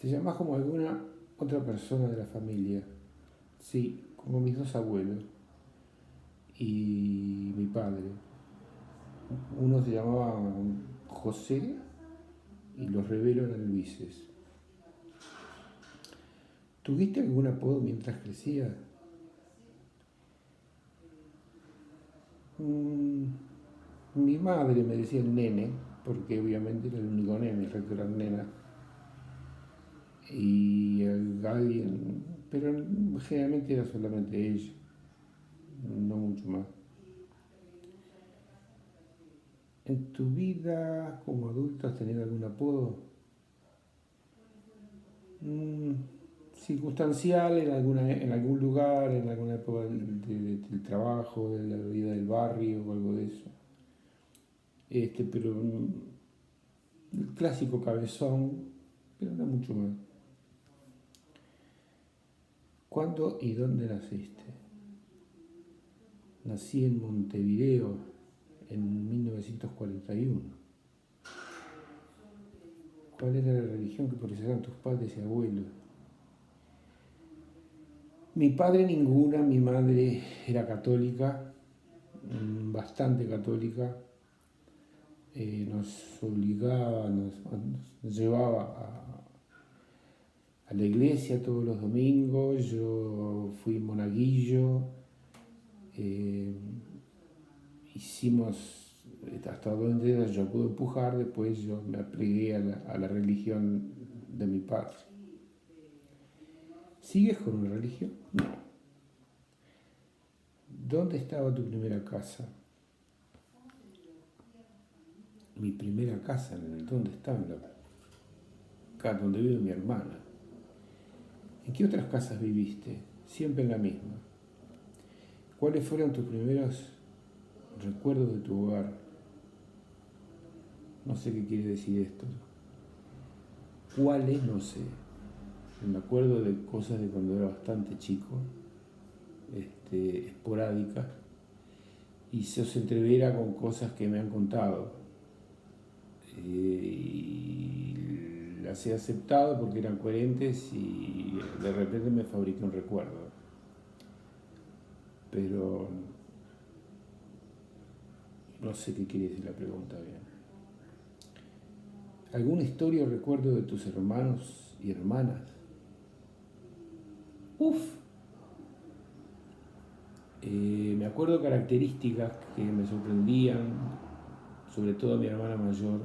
Te llamás como alguna otra persona de la familia. Sí, como mis dos abuelos y mi padre. Uno se llamaba José y los revelos eran Luises. ¿Tuviste algún apodo mientras crecías? Mm, Mi madre me decía el nene, porque obviamente era el único nene, el resto eran nenas. Y alguien, pero generalmente era solamente ella, no mucho más. ¿En tu vida como adulto has tenido algún apodo? Mm, Circunstancial en algún lugar, en alguna época del trabajo, de la vida del barrio o algo de eso. Pero el clásico cabezón, pero no mucho más. ¿Cuándo y dónde naciste? Nací en Montevideo en 1941. ¿Cuál era la religión que profesaban tus padres y abuelos? Mi padre ninguna, mi madre era católica, bastante católica, nos obligaba, nos llevaba a la iglesia todos los domingos, yo fui monaguillo, eh, hicimos hasta donde yo pude empujar, después yo me apegué a la religión de mi padre. ¿Sigues con una religión? No. ¿Dónde estaba tu primera casa? Mi primera casa, ¿dónde estaba? Acá, donde vive mi hermana. ¿En qué otras casas viviste? Siempre en la misma. ¿Cuáles fueron tus primeros recuerdos de tu hogar? No sé qué quiere decir esto. ¿Cuáles? No sé. Me acuerdo de cosas de cuando era bastante chico, esporádicas, y se os entrevera con cosas que me han contado. Y las he aceptado porque eran coherentes y de repente me fabriqué un recuerdo. Pero no sé qué quiere decir la pregunta bien. ¿Alguna historia o recuerdo de tus hermanos y hermanas? Uf, me acuerdo características que me sorprendían, sobre todo a mi hermana mayor,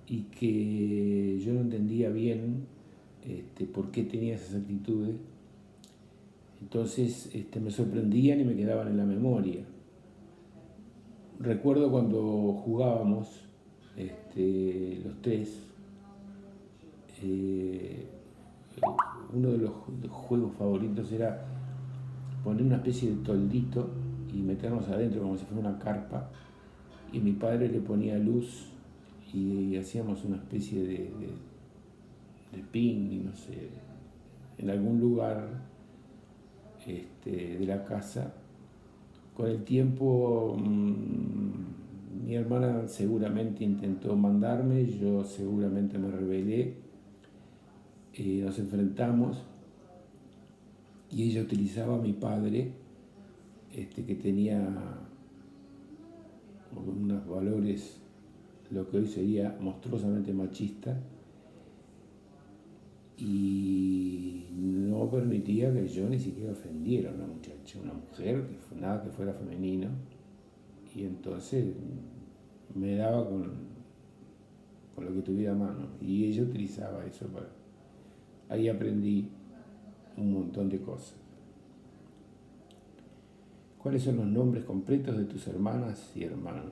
y que yo no entendía bien por qué tenía esas actitudes. Entonces me sorprendían y me quedaban en la memoria. Recuerdo cuando jugábamos los tres, eh, uno de los juegos favoritos era poner una especie de toldito y meternos adentro como si fuera una carpa, y mi padre le ponía luz y hacíamos una especie de picnic, no sé, en algún lugar de la casa. Con el tiempo mi hermana seguramente intentó mandarme, yo seguramente me rebelé, nos enfrentamos y ella utilizaba a mi padre, que tenía unos valores, lo que hoy sería monstruosamente machista, y no permitía que yo ni siquiera ofendiera a una muchacha, una mujer, nada que fuera femenino, y entonces me daba con lo que tuviera a mano, y ella utilizaba eso para... Ahí aprendí un montón de cosas. ¿Cuáles son los nombres completos de tus hermanas y hermanos?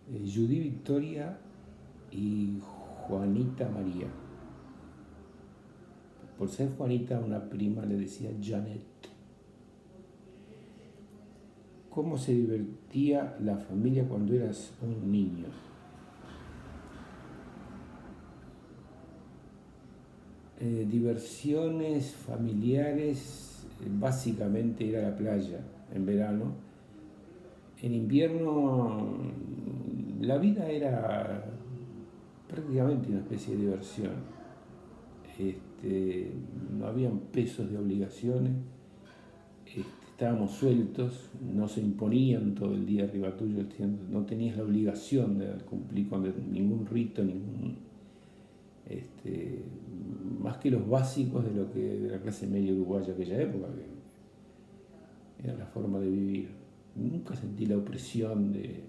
Judy Victoria y Juanita María. Por ser Juanita, una prima le decía Janet. ¿Cómo se divertía la familia cuando eras un niño? Diversiones familiares, básicamente ir a la playa en verano. En invierno la vida era prácticamente una especie de diversión. No habían pesos de obligaciones, estábamos sueltos, no se imponían todo el día arriba tuyo, no tenías la obligación de cumplir con ningún rito, más que los básicos de lo que de la clase media uruguaya de aquella época, que era la forma de vivir. Nunca sentí la opresión de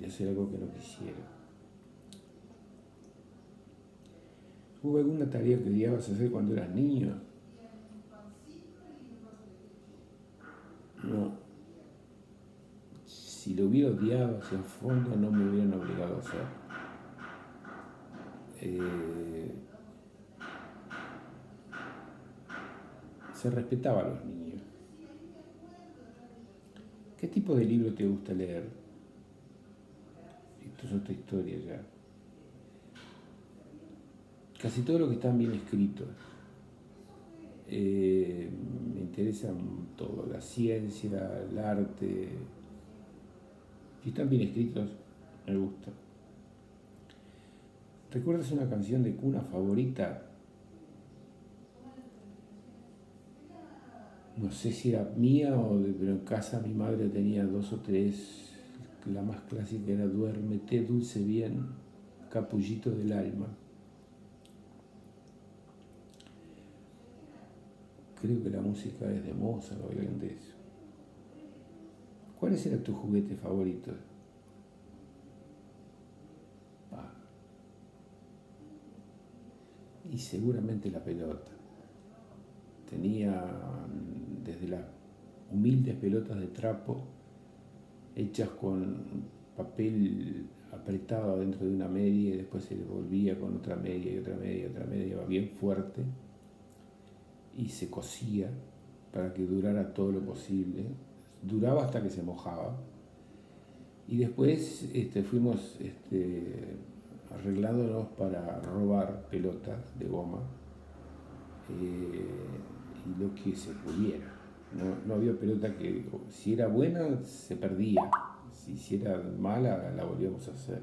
hacer algo que no quisiera. ¿Hubo alguna tarea que odiabas hacer cuando eras niño? No. Si lo hubiera odiado hacia el fondo, no me hubieran obligado a hacer. Se respetaba a los niños. ¿Qué tipo de libro te gusta leer? Esto es otra historia ya. Casi todo lo que están bien escritos. Me interesa todo, la ciencia, el arte. Si están bien escritos, me gusta. ¿Recuerdas una canción de cuna favorita? No sé si era mía pero en casa mi madre tenía 2 o 3. La más clásica era Duérmete, dulce bien, capullito del alma. Creo que la música es de Mozart o algo de eso. ¿Cuáles eran tus juguetes favoritos? Y seguramente la pelota. Tenía desde las humildes pelotas de trapo hechas con papel apretado dentro de una media y después se le volvía con otra media y otra media y otra media, bien fuerte, y se cosía para que durara todo lo posible. Duraba hasta que se mojaba. Y después fuimos arreglándonos para robar pelotas de goma y lo que se pudiera. No había pelota que, si era buena, se perdía. Si era mala, la volvíamos a hacer.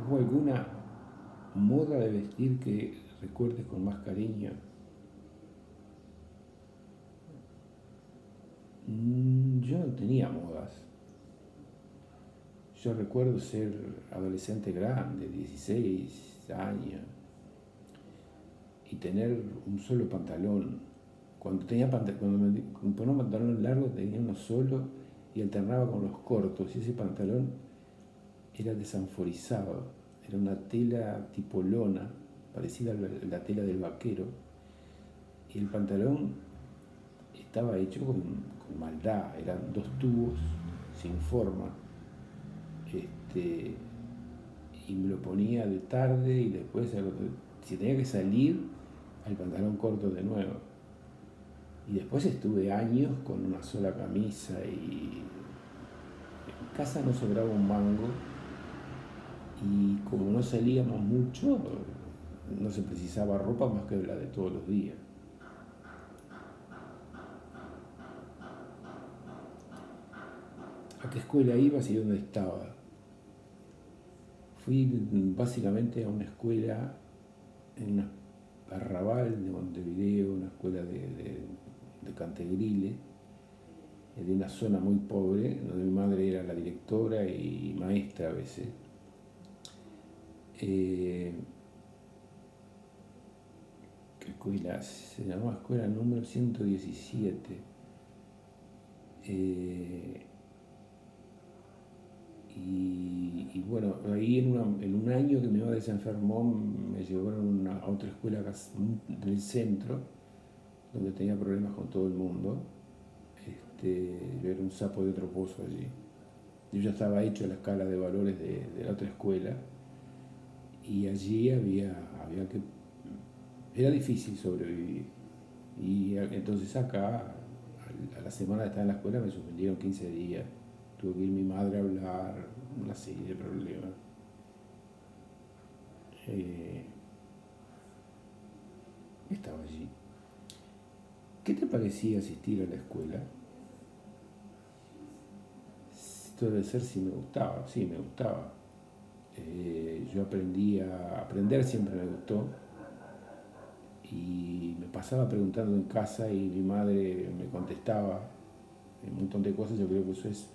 ¿Hubo alguna moda de vestir que recuerdes con más cariño? Yo no tenía modas. Yo recuerdo ser adolescente grande, 16 años, y tener un solo pantalón. Cuando me ponía un pantalón largo tenía uno solo y alternaba con los cortos, y ese pantalón era desanforizado, era una tela tipo lona, parecida a la tela del vaquero, y el pantalón estaba hecho con maldad, eran 2 tubos sin forma, y me lo ponía de tarde y después, si tenía que salir, al pantalón corto de nuevo. Y después estuve años con una sola camisa y en casa no sobraba un mango y como no salíamos mucho, no se precisaba ropa más que la de todos los días. ¿A qué escuela ibas y dónde estaba? Fui básicamente a una escuela en un arrabal de Montevideo, una escuela de Cantegrile, de una zona muy pobre, donde mi madre era la directora y maestra a veces. ¿Qué escuela? Se llamaba escuela número 117. Y bueno, ahí en un año que mi madre se enfermó, me llevaron a otra escuela del centro, donde tenía problemas con todo el mundo. Yo era un sapo de otro pozo allí. Yo ya estaba hecho a la escala de valores de la otra escuela, y allí era difícil sobrevivir. Y entonces acá, a la semana de estar en la escuela, me suspendieron 15 días. Tuvo que ir mi madre a hablar, una serie de problemas. Estaba allí. ¿Qué te parecía asistir a la escuela? esto debe ser si me gustaba. Sí, me gustaba. Yo aprendí a aprender, siempre me gustó. Y me pasaba preguntando en casa y mi madre me contestaba un montón de cosas. Yo creo que eso es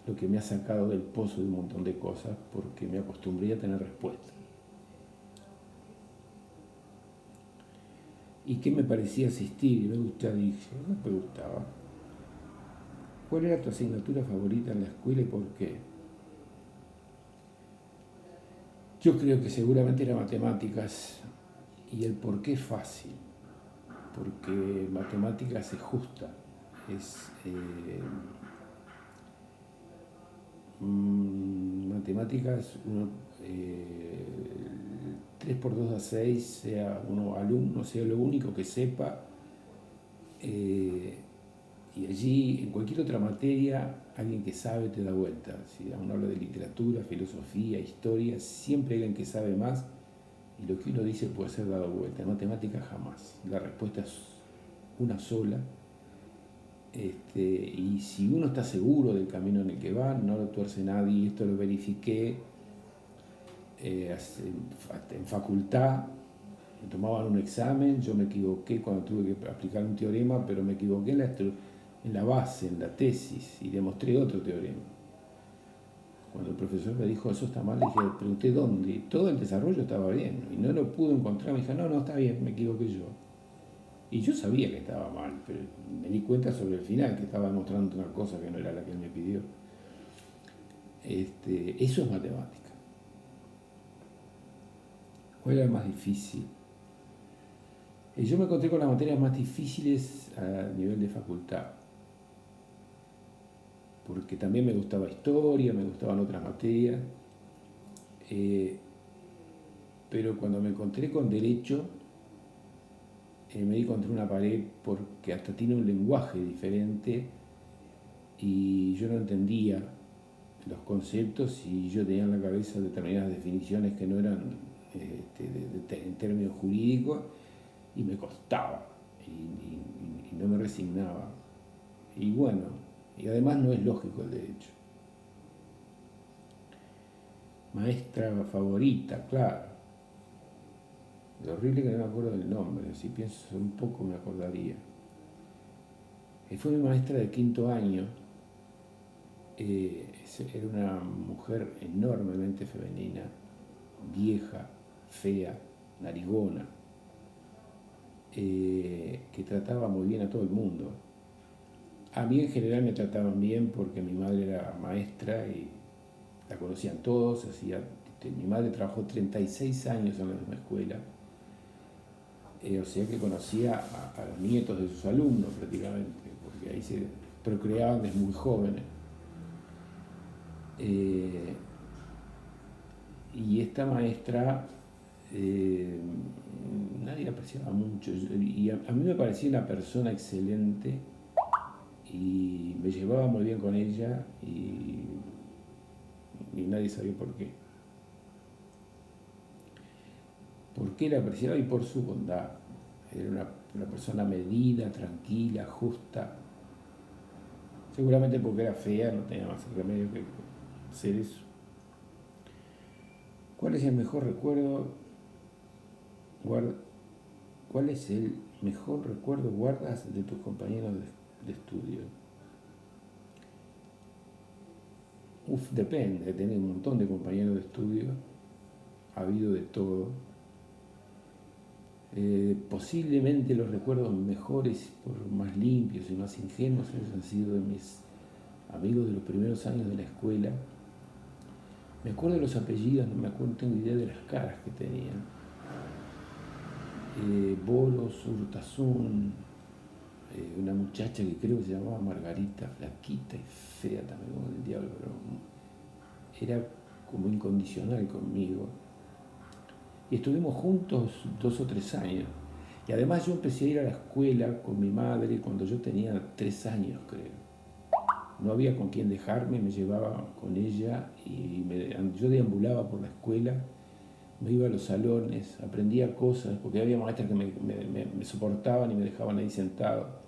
lo que me ha sacado del pozo de un montón de cosas, porque me acostumbré a tener respuestas. ¿Y qué me parecía asistir? Y me gustaba, dije, no me gustaba. ¿Cuál era tu asignatura favorita en la escuela y por qué? Yo creo que seguramente era matemáticas, y el por qué es fácil, porque matemáticas es justa, es matemáticas, uno, 3 por 2 da 6, sea uno alumno, sea lo único que sepa, eh, y allí, en cualquier otra materia, alguien que sabe te da vuelta. Si uno habla de literatura, filosofía, historia, siempre hay alguien que sabe más y lo que uno dice puede ser dado vuelta. En matemáticas jamás. La respuesta es una sola. Y si uno está seguro del camino en el que va, no lo tuerce nadie. Esto lo verifiqué en facultad. Me tomaban un examen, yo me equivoqué cuando tuve que aplicar un teorema, pero me equivoqué en la base, en la tesis, y demostré otro teorema. Cuando el profesor me dijo eso está mal, le dije, pregunté dónde, y todo el desarrollo estaba bien, y no lo pude encontrar. Me dijo, no, está bien, me equivoqué yo. Y yo sabía que estaba mal, pero me di cuenta sobre el final, que estaba demostrando una cosa que no era la que él me pidió. Eso es matemática. ¿Cuál era el más difícil? Yo me encontré con las materias más difíciles a nivel de facultad, porque también me gustaba historia, me gustaban otras materias, pero cuando me encontré con derecho, me di contra una pared porque hasta tiene un lenguaje diferente y yo no entendía los conceptos y yo tenía en la cabeza determinadas definiciones que no eran en términos jurídicos y me costaba y no me resignaba. Y bueno, y además no es lógico el derecho. Maestra favorita, claro. Lo horrible que no me acuerdo del nombre, si pienso un poco me acordaría. Fue mi maestra de quinto año. Era una mujer enormemente femenina, vieja, fea, narigona, que trataba muy bien a todo el mundo. A mí en general me trataban bien porque mi madre era maestra y la conocían todos. Mi madre trabajó 36 años en la misma escuela, o sea que conocía a los nietos de sus alumnos prácticamente, porque ahí se procreaban desde muy jóvenes. Y esta maestra nadie la apreciaba mucho, y a mí me parecía una persona excelente y me llevaba muy bien con ella y nadie sabía por qué. ¿Por qué la apreciaba? Y por su bondad. Era una persona medida, tranquila, justa. Seguramente porque era fea, no tenía más remedio que hacer eso. ¿Cuál es el mejor recuerdo? ¿Cuál es el mejor recuerdo guardas de tus compañeros de estudio? Depende, he tenido un montón de compañeros de estudio, ha habido de todo. Posiblemente los recuerdos mejores, más limpios y más ingenuos, han sido de mis amigos de los primeros años de la escuela. Me acuerdo de los apellidos, no me acuerdo, tengo idea de las caras que tenían. Bolos, Urtasun, una muchacha que creo que se llamaba Margarita, flaquita y fea también como el diablo, pero era como incondicional conmigo. Y estuvimos juntos 2 o 3 años. Y además yo empecé a ir a la escuela con mi madre cuando yo tenía 3 años, creo. No había con quién dejarme, me llevaba con ella y yo deambulaba por la escuela, me iba a los salones, aprendía cosas, porque había maestras que me soportaban y me dejaban ahí sentado.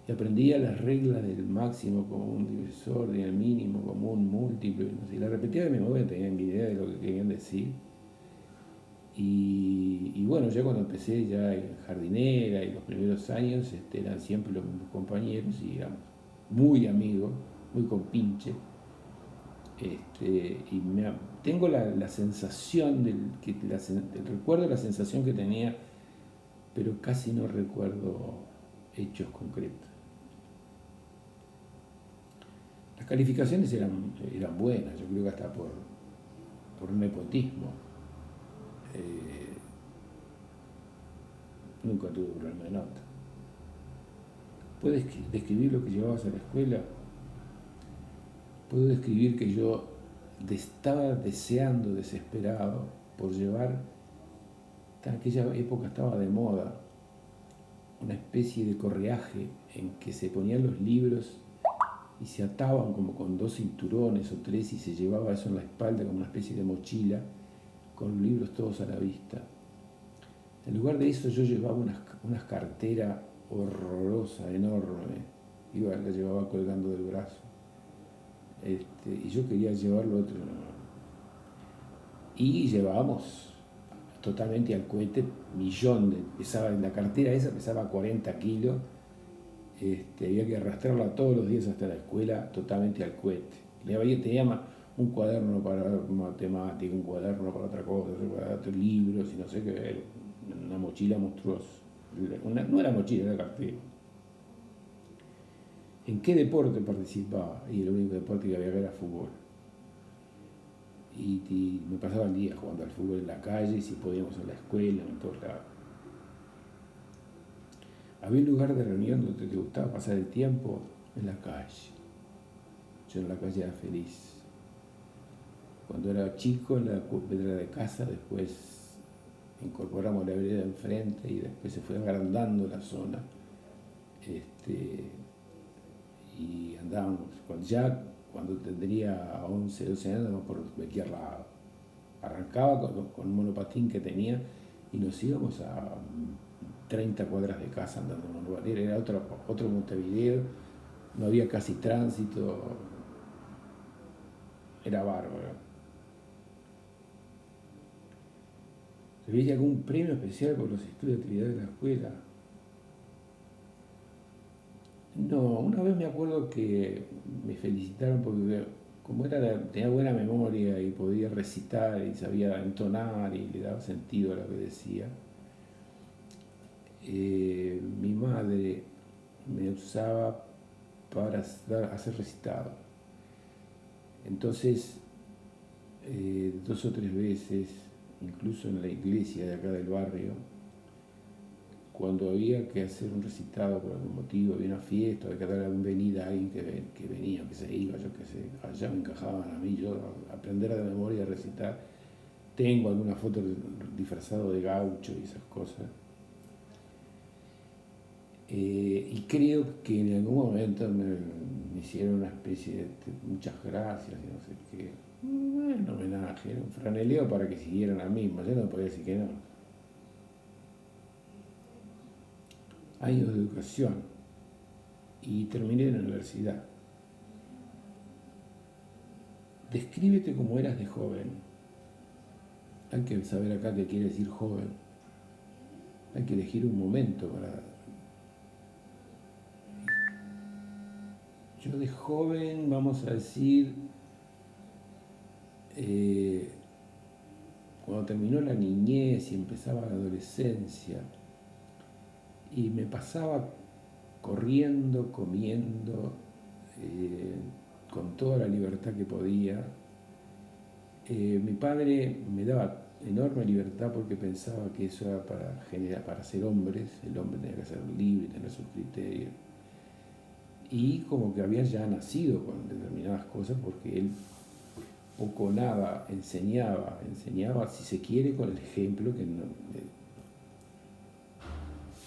y aprendía las reglas del máximo común divisor, del mínimo común múltiplo, y no sé, y la repetía de memoria, tenía ni idea de lo que querían decir. Y bueno, ya cuando empecé ya en jardinera y los primeros años eran siempre los mismos compañeros y éramos muy amigos, muy compinche. Y tengo la sensación recuerdo la sensación que tenía, pero casi no recuerdo hechos concretos. Las calificaciones eran buenas, yo creo que hasta por nepotismo. Nunca tuve problema de nota. ¿Puedes describir lo que llevabas a la escuela? Puedo describir que yo estaba deseando, desesperado, por llevar, en aquella época estaba de moda, una especie de correaje en que se ponían los libros y se ataban como con 2 cinturones o 3 y se llevaba eso en la espalda como una especie de mochila con los libros todos a la vista. En lugar de eso yo llevaba unas carteras horrorosas, enormes, la llevaba colgando del brazo. Y yo quería llevarlo otro. Y llevábamos totalmente al cohete la cartera esa pesaba 40 kilos, había que arrastrarla todos los días hasta la escuela totalmente al cohete. Tenía un cuaderno para matemática, un cuaderno para otra cosa, otros libros y no sé qué, una mochila monstruosa. No era mochila, era cartera. ¿En qué deporte participaba? Y el único deporte que había era fútbol. Y me pasaba el día jugando al fútbol en la calle, si podíamos en la escuela, en todos lados. Había un lugar de reunión donde te gustaba pasar el tiempo, en la calle. Yo en la calle era feliz. Cuando era chico, en la vereda de casa, después incorporamos la vereda enfrente y después se fue agrandando la zona. Y andábamos, cuando tendría 11, 12 años, andábamos por cualquier lado. Arrancaba con un monopatín que tenía y nos íbamos a 30 cuadras de casa andando en monopatín. Era otro Montevideo, no había casi tránsito, era bárbaro. ¿Recibiste algún premio especial por los estudios de actividad de la escuela? No, una vez me acuerdo que me felicitaron porque como tenía buena memoria y podía recitar y sabía entonar y le daba sentido a lo que decía, mi madre me usaba para hacer recitado. Entonces, 2 o 3 veces, incluso en la iglesia de acá del barrio, cuando había que hacer un recitado por algún motivo, había una fiesta, había que dar la bienvenida a alguien que venía, que se iba, yo qué sé, allá me encajaban a mí, yo aprender de memoria a recitar. Tengo alguna foto disfrazado de gaucho y esas cosas. Y creo que en algún momento me hicieron una especie de muchas gracias y no sé qué. Bueno, homenaje, era un franeleo para que siguieran la misma, yo no podía decir que no. Años de educación y terminé en la universidad. Descríbete como eras de joven. Hay que saber acá qué quiere decir joven. Hay que elegir un momento para... Yo de joven, vamos a decir, cuando terminó la niñez y empezaba la adolescencia, y me pasaba corriendo, comiendo, con toda la libertad que podía. Mi padre me daba enorme libertad porque pensaba que eso era para ser hombres, el hombre tenía que ser libre, tener sus criterios. Y como que había ya nacido con determinadas cosas porque él poco o nada enseñaba si se quiere con el ejemplo, que no,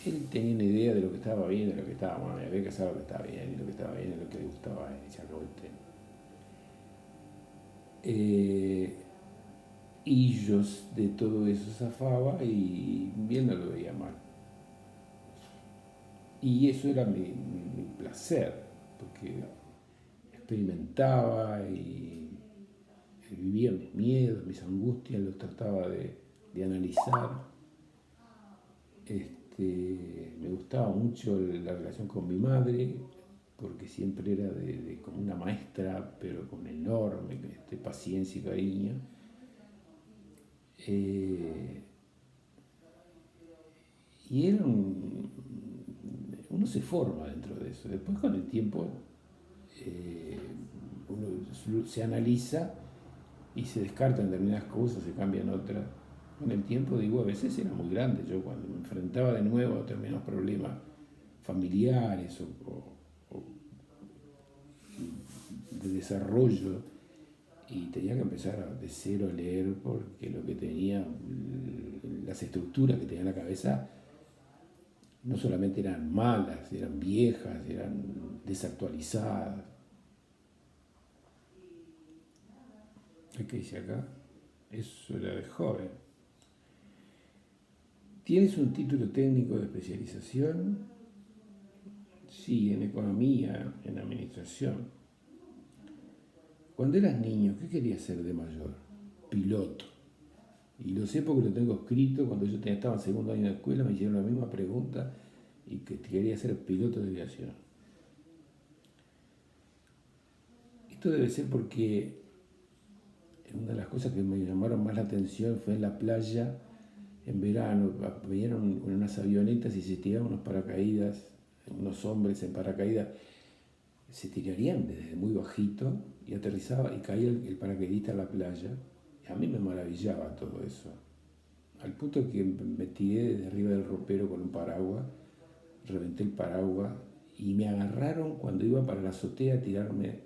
él tenía una idea de lo que estaba bien y de lo que estaba mal, había que saber lo que estaba bien y lo que estaba bien y lo que le gustaba a él, y se acabó el tema. Y yo de todo eso zafaba y bien no lo veía mal. Y eso era mi placer, porque experimentaba y vivía mis miedos, mis angustias, los trataba de analizar. Me gustaba mucho la relación con mi madre, porque siempre era como una maestra, pero con enorme paciencia y cariño. Eh, y uno se forma dentro de eso. Después con el tiempo eh, uno se analiza y se descartan determinadas cosas, se cambian otras. Con el tiempo, digo, a veces era muy grande. Yo cuando me enfrentaba de nuevo a determinados problemas familiares o de desarrollo, y tenía que empezar de cero a leer porque lo que tenía, las estructuras que tenía en la cabeza, no solamente eran malas, eran viejas, eran desactualizadas. ¿Qué dice acá? Eso era de joven. ¿Tienes un título técnico de especialización? Sí, en economía, en administración. Cuando eras niño, ¿qué querías ser de mayor? Piloto. Y lo sé porque lo tengo escrito. Cuando yo estaba en segundo año de escuela me hicieron la misma pregunta y que quería ser piloto de aviación. Esto debe ser porque una de las cosas que me llamaron más la atención fue en la playa, en verano, vinieron unas avionetas y se tiraban unos paracaídas, unos hombres en paracaídas, se tirarían desde muy bajito y aterrizaba y caía el paracaidista a la playa. Y a mí me maravillaba todo eso. Al punto que me tiré desde arriba del ropero con un paraguas, reventé el paraguas y me agarraron cuando iba para la azotea a tirarme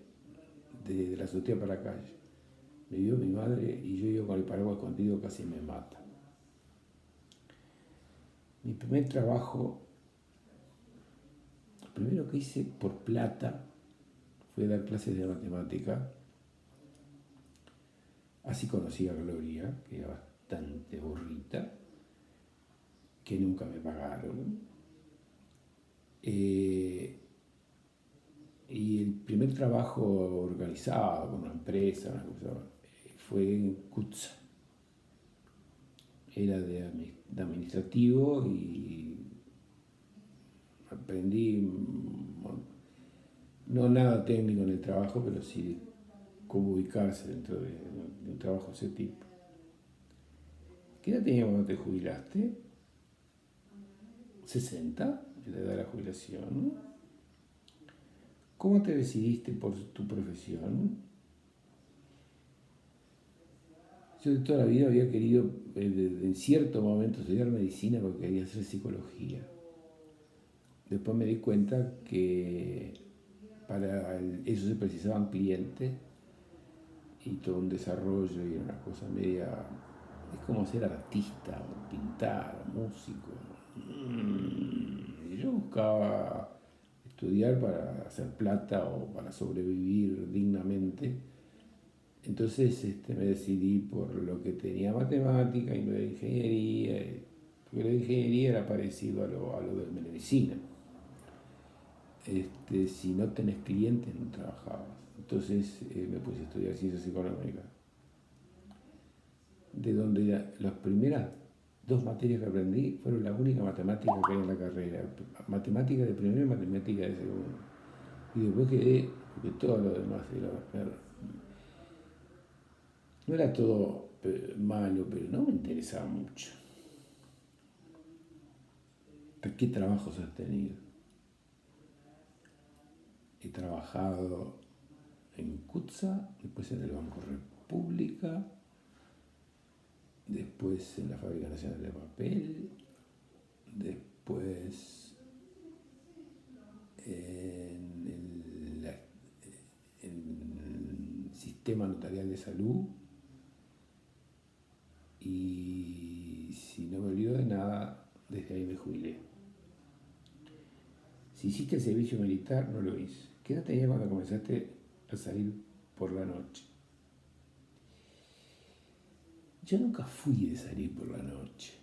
de la azotea para la calle. Me vio mi madre y yo iba con el paraguas escondido, casi me mata. Mi primer trabajo, lo primero que hice por plata fue dar clases de matemática. Así conocí a Gloria, que era bastante burrita, que nunca me pagaron. Y el primer trabajo organizado con una empresa, fue en CUTSA. Era de administrativo y aprendí, no nada técnico en el trabajo, pero sí cómo ubicarse dentro de un trabajo de ese tipo. ¿Qué edad tenías cuando te jubilaste? 60, la edad de la jubilación. ¿Cómo te decidiste por tu profesión? Yo de toda la vida había querido, en cierto momento, estudiar medicina porque quería hacer psicología. Después me di cuenta que para eso se precisaban clientes y todo un desarrollo y una cosa media. Es como ser artista, o pintar, músico. Y yo buscaba estudiar para hacer plata o para sobrevivir dignamente. Entonces me decidí por lo que tenía matemática y lo de ingeniería, porque lo de ingeniería era parecido a lo de medicina. Si no tenés clientes no trabajabas. Entonces me puse a estudiar ciencias económicas, de donde las primeras 2 materias que aprendí fueron la única matemática que hay en la carrera, matemática de primero y matemática de segundo. Y después quedé, porque todo lo demás no era todo malo, pero no me interesaba mucho. ¿Qué trabajos has tenido? He trabajado en CUTSA, después en el Banco República, después en la Fábrica Nacional de Papel, después en el Sistema Notarial de Salud y, si no me olvido de nada, desde ahí me jubilé. Si hiciste el servicio militar, no lo hice. ¿Qué edad tenías cuando comenzaste a salir por la noche? Yo nunca fui de salir por la noche.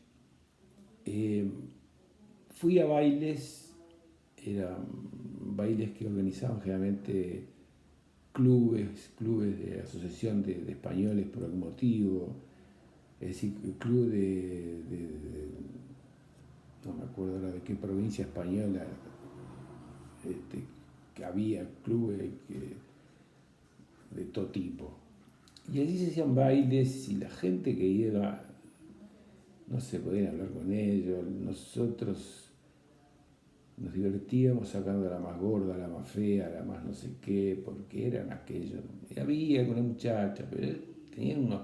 Fui a bailes, era bailes que organizaban generalmente clubes de asociación de españoles por algún motivo, es decir, el club no me acuerdo ahora de qué provincia española, que había clubes de todo tipo. Y allí se hacían bailes y la gente que iba, no se podía hablar con ellos, nosotros nos divertíamos sacando a la más gorda, a la más fea, a la más no sé qué, porque eran aquellos. Y había alguna muchacha, pero tenían unos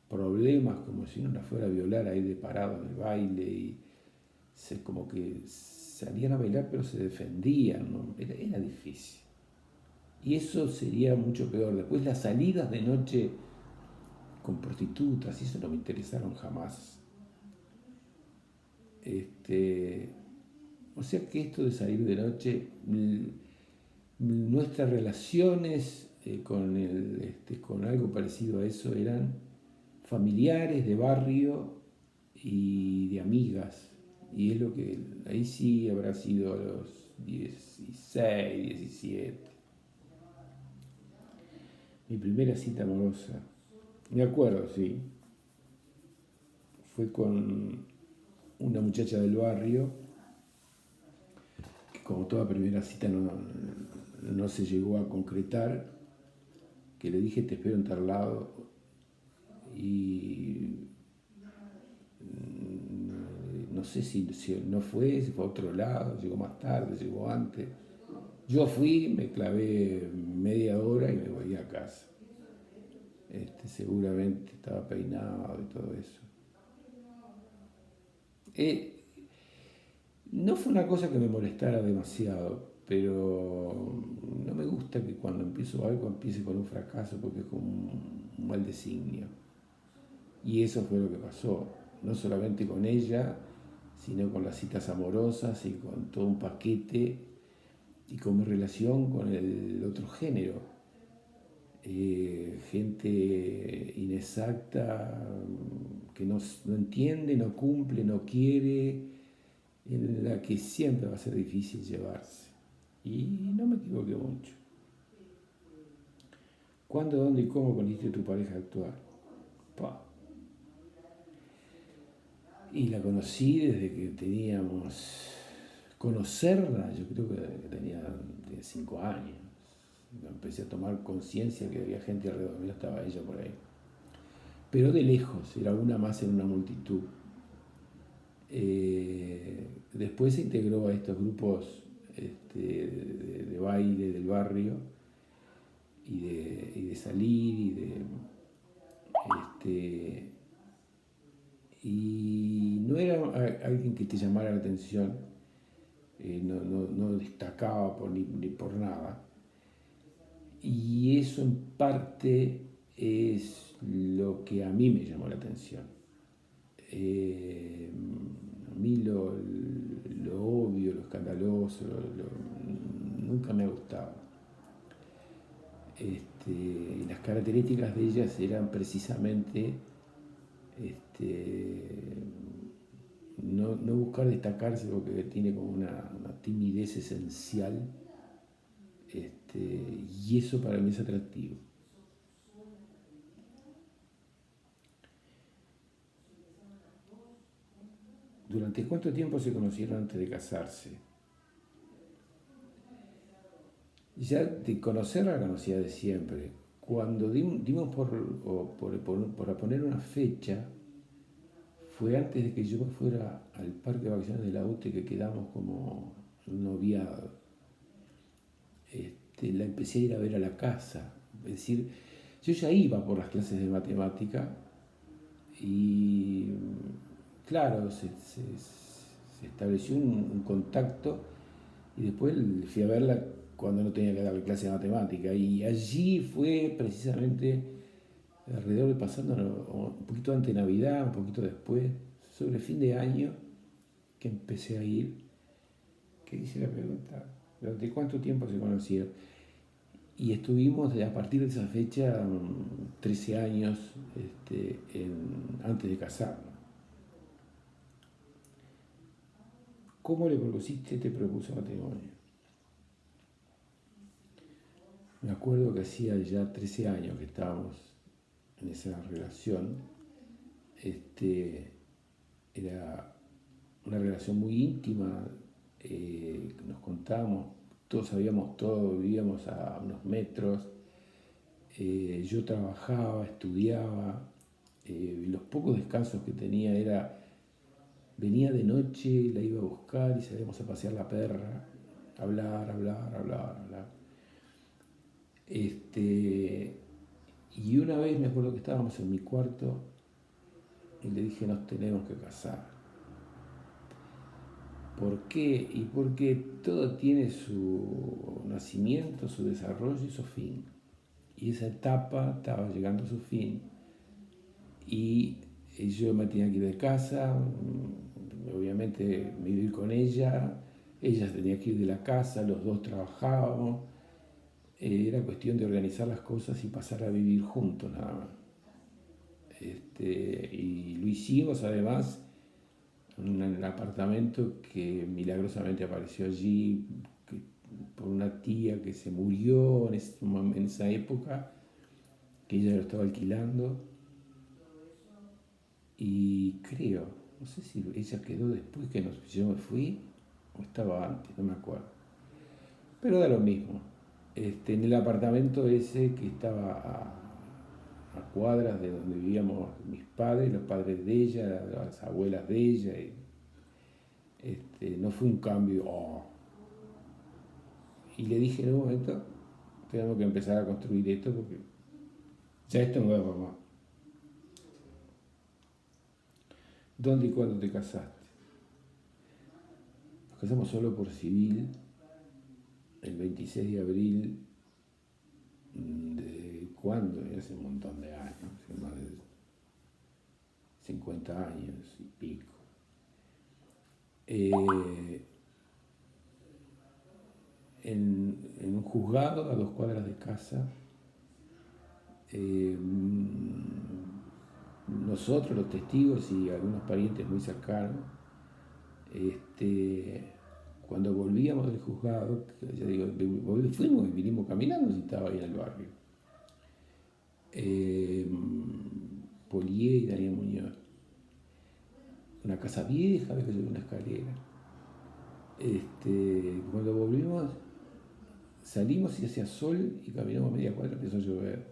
problemas como si uno la fuera a violar ahí de parado en el baile y como que salían a bailar pero se defendían, ¿no? Era difícil. Y eso sería mucho peor. Después las salidas de noche con prostitutas, y eso no me interesaron jamás. O sea que esto de salir de noche, nuestras relaciones con algo parecido a eso eran familiares, de barrio y de amigas. Y es lo que ahí sí habrá sido a los 16, 17. Mi primera cita amorosa. Me acuerdo, sí. Fue con una muchacha del barrio, que como toda primera cita no se llegó a concretar, que le dije te espero en tal lado y no sé si no fue, si fue a otro lado, llegó más tarde, llegó antes. Yo fui, me clavé media hora y me volví a casa. Seguramente estaba peinado y todo eso. Eh, no fue una cosa que me molestara demasiado, pero no me gusta que cuando empiezo algo empiece con un fracaso porque es como un mal designio. Y eso fue lo que pasó, no solamente con ella, sino con las citas amorosas y con todo un paquete y con mi relación con el otro género. Gente inexacta, que no entiende, no cumple, no quiere, en la que siempre va a ser difícil llevarse. Y no me equivoqué mucho. ¿Cuándo, dónde y cómo conociste a tu pareja actual? Pa. Y la conocí desde que teníamos... Conocerla, yo creo que tenía 5 años. Empecé a tomar conciencia que había gente alrededor mío, estaba ella por ahí. Pero de lejos, era una más en una multitud. Después se integró a estos grupos de baile del barrio y de salir y no era alguien que te llamara la atención, no destacaba ni por nada. Y eso en parte es lo que a mí me llamó la atención. A mí lo obvio, lo escandaloso, nunca me ha gustado. Las características de ellas eran precisamente no buscar destacarse porque tiene como una timidez esencial, y eso para mí es atractivo. ¿Durante cuánto tiempo se conocieron antes de casarse? Ya de conocerla la conocía de siempre. Cuando dimos por poner una fecha, fue antes de que yo me fuera al parque de vacaciones de la UTE, que quedamos como noviados. La empecé a ir a ver a la casa. Es decir, yo ya iba por las clases de matemática y claro, se estableció un contacto y después fui a verla cuando no tenía que darle clase de matemática y allí fue precisamente alrededor de pasando un poquito antes de Navidad, un poquito después, sobre fin de año, que empecé a ir. ¿Qué dice la pregunta? ¿Durante cuánto tiempo se conocieron? Y estuvimos a partir de esa fecha 13 años antes de casarnos. ¿Cómo le propusiste? Te propuso matrimonio. Me acuerdo que hacía ya 13 años que estábamos en esa relación. Era una relación muy íntima, nos contábamos, todos sabíamos todo, vivíamos a unos metros. Yo trabajaba, estudiaba, los pocos descansos que tenía venía de noche, la iba a buscar y salíamos a pasear la perra, hablar. Y una vez me acuerdo que estábamos en mi cuarto y le dije, nos tenemos que casar. ¿Por qué? Y porque todo tiene su nacimiento, su desarrollo y su fin. Y esa etapa estaba llegando a su fin. Y yo me tenía que ir de casa, obviamente vivir con ella se tenía que ir de la casa, los dos trabajábamos. Era cuestión de organizar las cosas y pasar a vivir juntos nada más. Y lo hicimos además en un apartamento que milagrosamente apareció allí por una tía que se murió en esa época, que ella lo estaba alquilando. Y creo, no sé si ella quedó después que yo me fui o estaba antes, no me acuerdo. Pero da lo mismo. En el apartamento ese que estaba a cuadras de donde vivíamos mis padres, los padres de ella, las abuelas de ella. No fue un cambio. Oh. Y le dije en un momento, tenemos que empezar a construir esto porque ya esto no va para más. ¿Dónde y cuándo te casaste? Nos casamos solo por civil el 26 de abril de cuándo, hace un montón de años, hace más de 50 años y pico. En un juzgado a 2 cuadras de casa, nosotros, los testigos y algunos parientes muy cercanos, cuando volvíamos del juzgado, ya digo, fuimos y vinimos caminando si estaba ahí en el barrio. Polié y Daniel Muñoz. Una casa vieja, había que subir una escalera. Cuando volvimos, salimos y hacía sol y caminamos media cuadra, empezó a llover.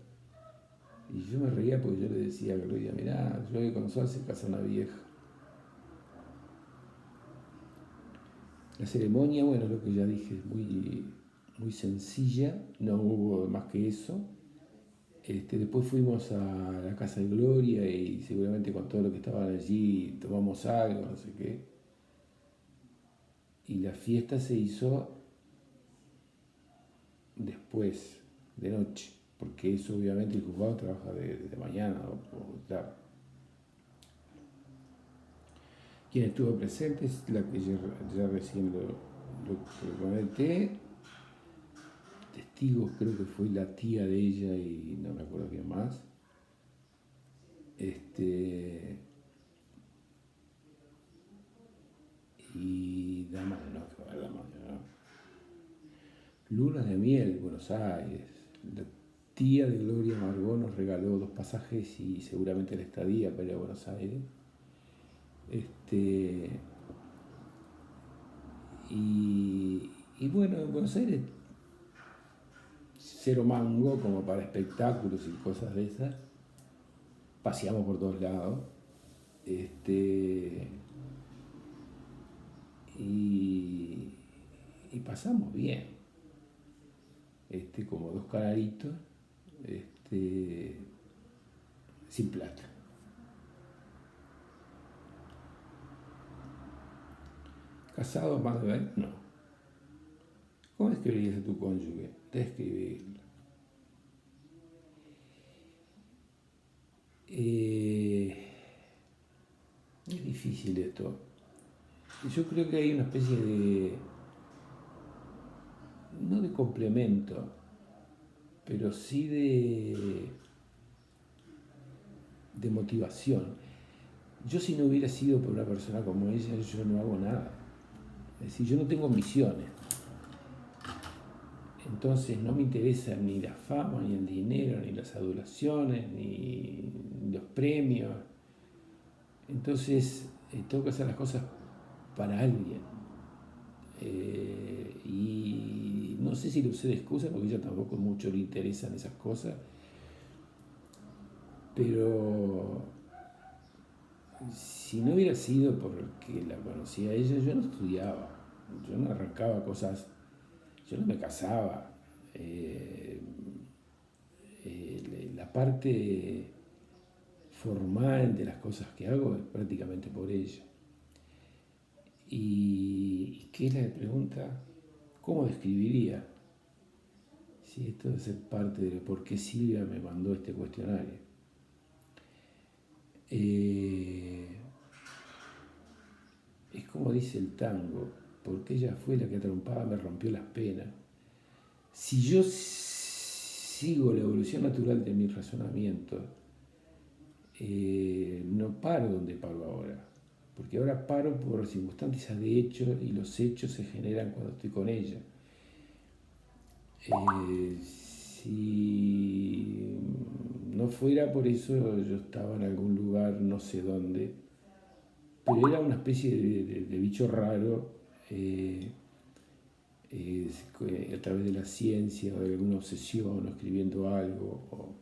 Y yo me reía porque yo le decía a Gloria, mirá, llueve con sol, se casa una vieja. La ceremonia, bueno, lo que ya dije, es muy sencilla, no hubo más que eso. Después fuimos a la casa de Gloria y seguramente con todo lo que estaban allí tomamos algo, no sé qué. Y la fiesta se hizo después, de noche, porque eso obviamente el juzgado trabaja de mañana o tarde. Quien estuvo presente es la que ya recién lo comenté. Testigos creo que fue la tía de ella y no me acuerdo quién más. Y damas de honor, Luna de miel, Buenos Aires. La tía de Gloria Margó nos regaló 2 pasajes y seguramente la estadía para ir a Buenos Aires. Y bueno, en Buenos Aires, cero mango como para espectáculos y cosas de esas. Paseamos por todos lados. Y pasamos bien. Como 2 canaritos, sin plata. ¿Casado más de 20? No. ¿Cómo describirías a tu cónyuge? Describirlo. Es difícil esto. Yo creo que hay una especie no de complemento, pero sí de motivación. Yo si no hubiera sido por una persona como ella, yo no hago nada. Es decir, yo no tengo misiones. Entonces no me interesa ni la fama, ni el dinero, ni las adulaciones, ni los premios. Entonces tengo que hacer las cosas para alguien. Y no sé si lo usé de excusa, porque ella tampoco mucho le interesan esas cosas, pero si no hubiera sido porque la conocía a ella, yo no estudiaba, yo no arrancaba cosas, yo no me casaba. Eh, la parte formal de las cosas que hago es prácticamente por ella. ¿Y qué es la pregunta? ¿Cómo describiría? Si esto debe ser parte de por qué Silvia me mandó este cuestionario. Eh, es como dice el tango, porque ella fue la que a trompada me rompió las penas. Si yo sigo la evolución natural de mi razonamiento, no paro donde paro ahora, porque ahora paro por circunstancias de hecho y los hechos se generan cuando estoy con ella. Si no fuera por eso, yo estaba en algún lugar, no sé dónde, pero era una especie de bicho raro, a través de la ciencia o de alguna obsesión o escribiendo algo,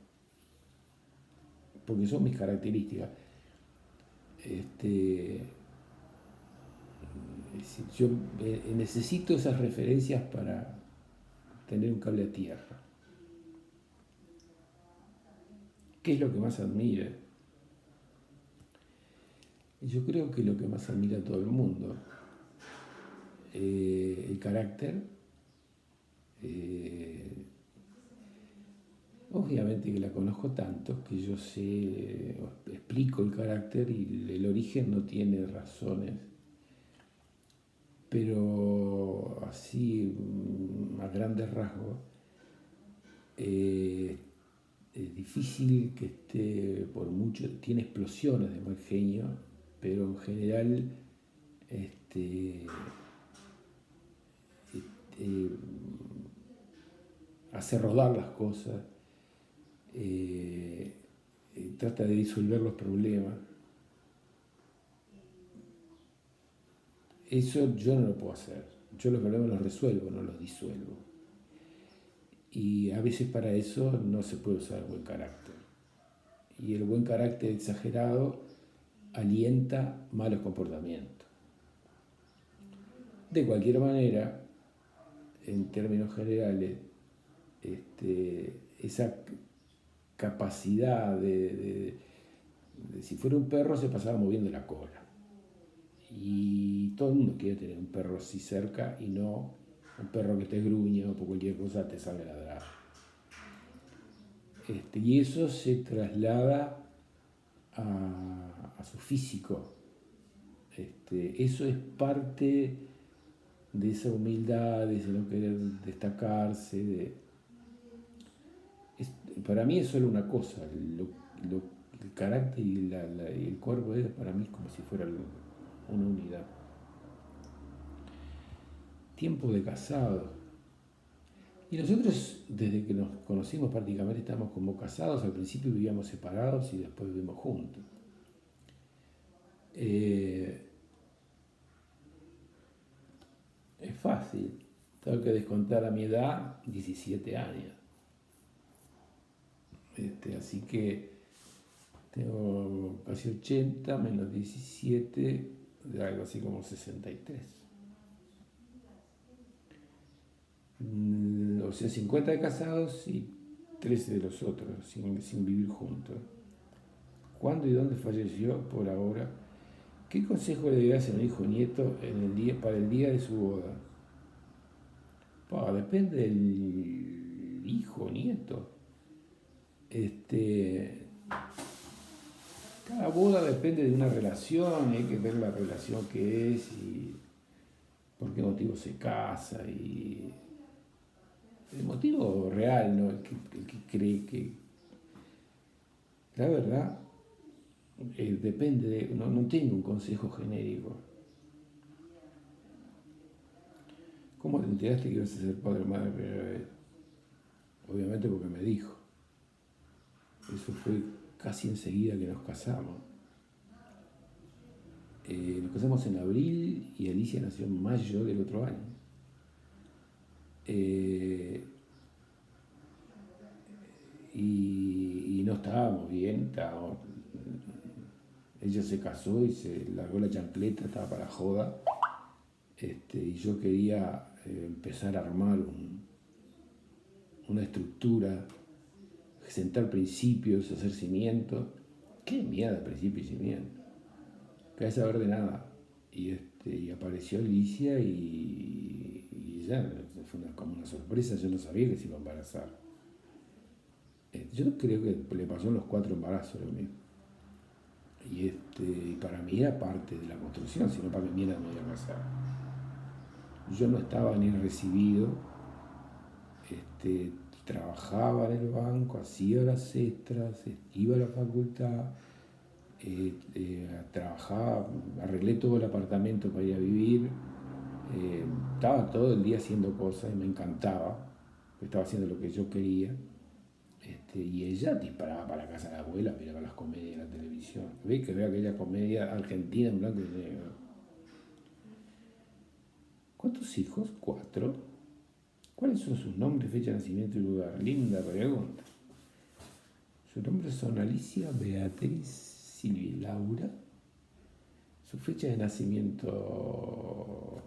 porque son mis características. Este, yo necesito esas referencias para tener un cable a tierra. ¿Qué es lo que más admira? Yo creo que lo que más admira a todo el mundo, el carácter, eh, obviamente que la conozco tanto que yo sé, explico el carácter y el origen no tiene razones, pero así a grandes rasgos eh, es difícil que esté por mucho, tiene explosiones de mal genio, pero en general este, eh, hace rodar las cosas, eh, trata de disolver los problemas. Eso yo no lo puedo hacer. Yo los problemas los resuelvo, no los disuelvo. Y a veces para eso no se puede usar el buen carácter. Y el buen carácter exagerado alienta malos comportamientos. De cualquier manera, en términos generales, esa capacidad de si fuera un perro se pasaba moviendo la cola. Y todo el mundo quiere tener un perro así cerca y no un perro que te gruñe o por cualquier cosa te salga a ladrar. Y eso se traslada a su físico. Eso es parte de esa humildad, de ese no querer destacarse. Para mí es solo una cosa, el carácter y el cuerpo es para mí como si fuera una unidad. Tiempo de casado. Y nosotros, desde que nos conocimos prácticamente, estamos como casados. Al principio vivíamos separados y después vivimos juntos. Es fácil. Tengo que descontar a mi edad 17 años. Así que tengo casi 80 menos 17, de algo así como 63. O sea, 50 de casados y 13 de los otros, sin vivir juntos. ¿Cuándo y dónde falleció? Por ahora. ¿Qué consejo le darías a un hijo nieto para el día de su boda? Depende del hijo o nieto. Cada boda depende de una relación, hay que ver la relación que es y por qué motivo se casa y el motivo real, ¿no? El que cree que la verdad depende no tengo un consejo genérico. ¿Cómo te enteraste que ibas a ser padre o madre? obviamente porque me dijo. Eso fue casi enseguida que nos casamos. Nos casamos en abril y Alicia nació en mayo del otro año. Y no estábamos bien, ella se casó y se largó la chancleta, estaba para joda, y yo quería empezar a armar una estructura, sentar principios, hacer cimientos. ¿Qué mierda principio y cimiento? Que saber de nada. Y apareció Alicia y ya fue como una sorpresa, yo no sabía que se iba a embarazar. Yo creo que le pasó en los 4 embarazos lo mismo. Y para mí era parte de la construcción, si no para qué mierda me iba a casar. Yo no estaba ni recibido, trabajaba en el banco, hacía horas extras, iba a la facultad, trabajaba, arreglé todo el apartamento para ir a vivir, estaba todo el día haciendo cosas y me encantaba, estaba haciendo lo que yo quería. Y ella disparaba para la casa de la abuela, miraba las comedias de la televisión. ¿Ves? Que veo aquella comedia argentina en blanco y negro. ¿Cuántos hijos? 4. ¿Cuáles son sus nombres, fecha de nacimiento y lugar? Linda pregunta. Sus nombres son Alicia, Beatriz, Silvia y Laura. Su fecha de nacimiento,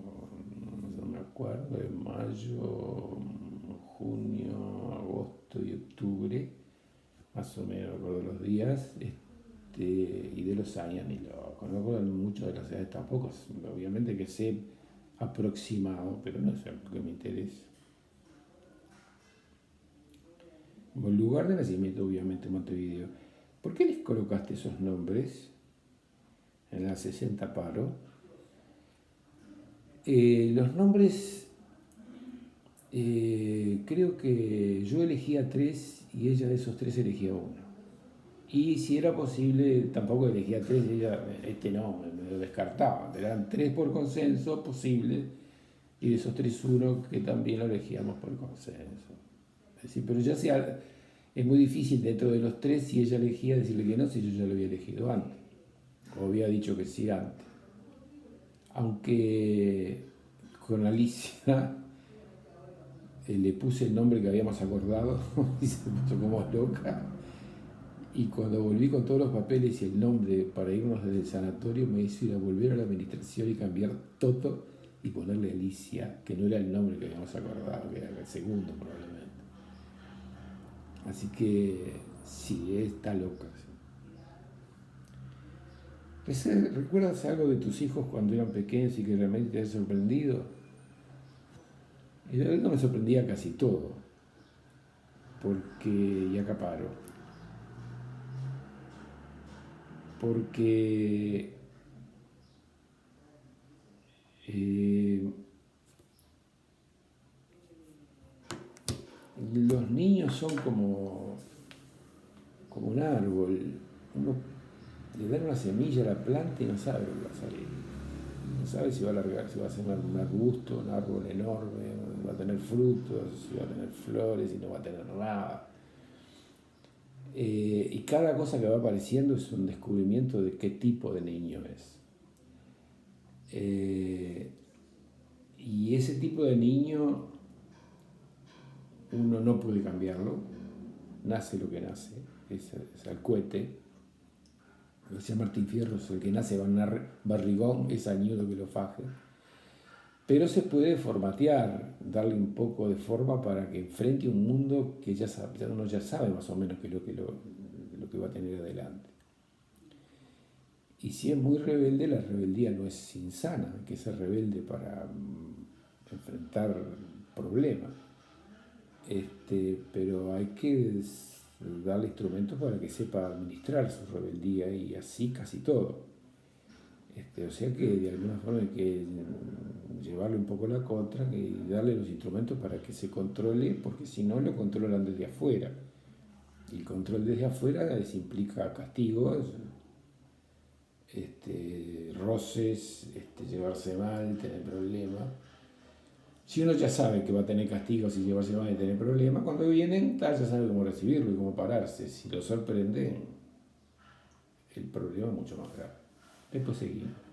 no me acuerdo, de mayo, junio, agosto y octubre, más o menos, recuerdo los días, y de los años, ni loco, no recuerdo mucho de las edades tampoco, obviamente que sé aproximado, pero no es algo que me interesa. El lugar de nacimiento, obviamente, Montevideo. ¿Por qué les colocaste esos nombres en la 60 Paro? Los nombres, creo que yo elegía 3 y ella de esos 3 elegía uno. Y si era posible, tampoco elegía 3, ella, no, me lo descartaba. Eran 3 por consenso posible y de esos 3 uno que también lo elegíamos por consenso. Es decir, pero ya sea, es muy difícil dentro de los 3 si ella elegía decirle que no, si yo ya lo había elegido antes. O había dicho que sí antes. Aunque con Alicia le puse el nombre que habíamos acordado y se puso como loca. Y cuando volví con todos los papeles y el nombre para irnos desde el sanatorio, me hizo ir a volver a la administración y cambiar todo y ponerle Alicia, que no era el nombre que habíamos acordado, que era el segundo probablemente. Así que sí, está loca. ¿Recuerdas algo de tus hijos cuando eran pequeños y que realmente te has sorprendido? Yo no me sorprendía casi todo, porque ya acaparo, porque los niños son como un árbol. Uno le da una semilla a la planta y no sabe lo que va a salir. No sabe si va a alargar, si va a ser un arbusto, un árbol enorme, va a tener frutos, si va a tener flores, si no va a tener nada. Y cada cosa que va apareciendo es un descubrimiento de qué tipo de niño es. Y ese tipo de niño uno no puede cambiarlo, nace lo que nace, es al cohete. Lo decía Martín Fierros, el que nace barrigón es añudo que lo faje. Pero se puede formatear, darle un poco de forma para que enfrente un mundo que uno ya sabe más o menos qué es lo que va a tener adelante. Y si es muy rebelde, la rebeldía no es insana, hay que ser rebelde para enfrentar problemas. Pero hay que darle instrumentos para que sepa administrar su rebeldía y así casi todo. O sea que de alguna forma hay que llevarle un poco la contra y darle los instrumentos para que se controle, porque si no lo controlan desde afuera. Y el control desde afuera implica castigos, roces, llevarse mal, tener problemas. Si uno ya sabe que va a tener castigos y llevarse van a tener problemas, cuando vienen ya sabe cómo recibirlo y cómo pararse. Si lo sorprenden, el problema es mucho más grave. Después seguimos.